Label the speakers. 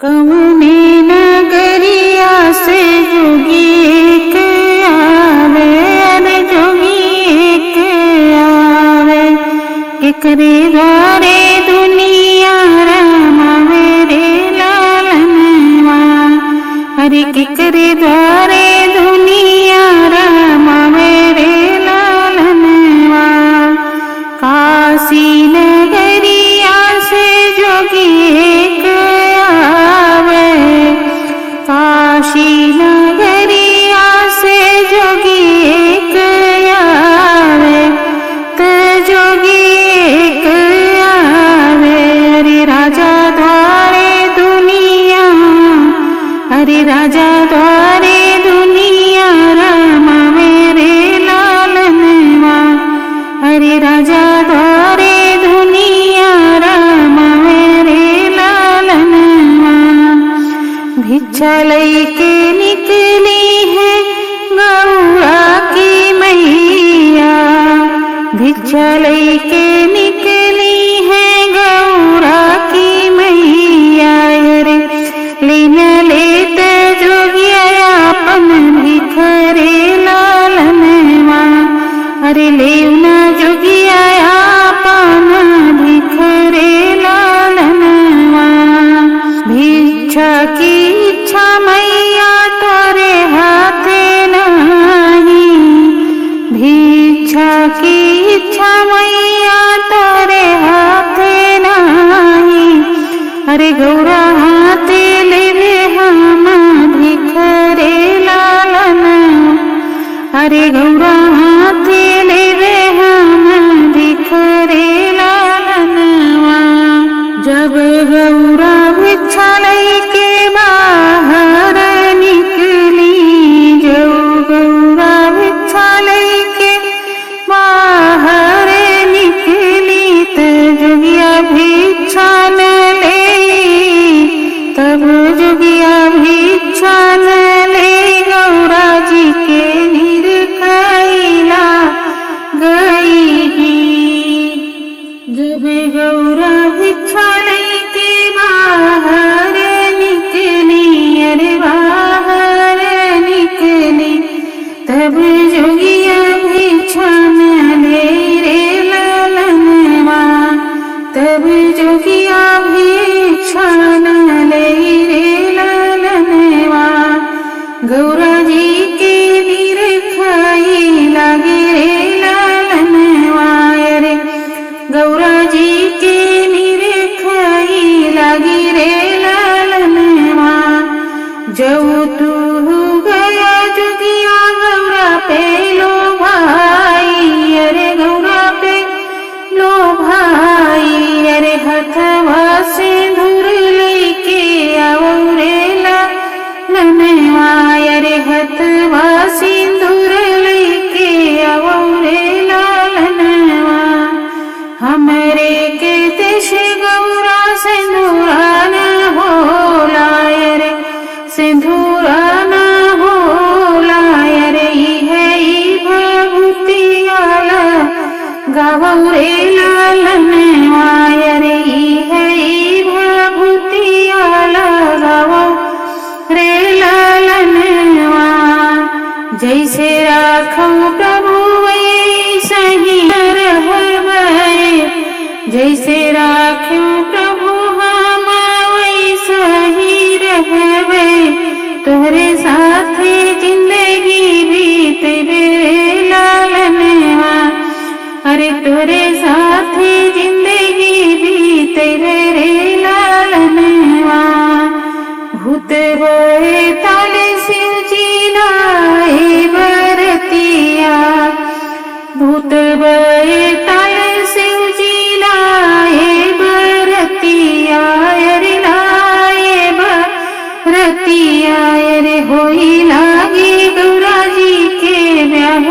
Speaker 1: कवने नगरिया से जोगी एक आवे, अरे जोगी एक आवे। केकरे द्वारे दुनिया रमावे रे लालनवा, अरे केकरे द्वारे दुनिया रमावे रे लालनवा। काशी नगरिया से जोगी एक आवे, काशी नगरिया से जोगी एक आवे, त जोगी एक आवे। अरे राजा द्वारे दुनिया, अरे राजा द्वारे दुनिया रमावे रे लालनवा, अरे राजा द्वारे दुनिया रमावे रे लालनवा। भिक्षा लैके निकली है गौरा की मैया, भिक्षा लैके निकली है गौरा की मैया। अरे लीन लेत जोगिया अपन भिखरे लालनवा, अरे लेवना जोगिया अपन भिखरे लालनवा। भिक्षा की इच्छा मैया तोरे हाथे नहीं, भिक्षा की इच्छा मैया तोरे हाथे नहीं। अरे गौरा हाथे लेवे हम भिखरे लालनवा, अरे गौरा हाथे लेवे हम भिखरे लालनवा। जब गौरा भिक्षा लैके बाहर निकली, जब गौरा भिक्षा लैके बाहर निकली, त जोगिया भिक्षा न ले, तब जोगिया भिक्षा न ले गौरा जी के निरखैला गई। जब गौरा भिक्षा लैके बाहर निकली, अरे बाहर निकली, तब जोगिया भिक्षा न ले रे लालनवा, तब जोगिया भिक्षा न ले रे लालनवा। गौरा जी के निरखाई लागे रे लालनवा, अरे गौरा जी के निरखाई लागी रे लालनवा। जऊ तू गया जोगिया गौरा पे लो भाई, अरे गौरा पे लो भाई। अरे हथवा सिंदूर लेके आओ रे लालनवा, अरे हथवा सिंदूर लेके आओ रे लालनवा। हमरे के देश गौरा सिंदूरा न होला, अरे सिंदूरा न होला। अरे है भभूतियाला गावो रे लालनवा, अरे है भभूतियाला गावो रे लालनवा। जैसे राखो प्रभु वैसे ही रहबै, जैसे राखो प्रभु हम वैसे ही रहबै। तोहरे साथे जिंदगी बीतबे रे लालनवा, अरे तोरे साथे जिंदगी बीतबे रे लालनवा। भूत बोए ताले शिव जी लाए बरतिया, भूत बोए ताले शिव जी लाए बरतिया, अरे लाए बरतिया। अरे होई लागी गौरा जी के ब्याह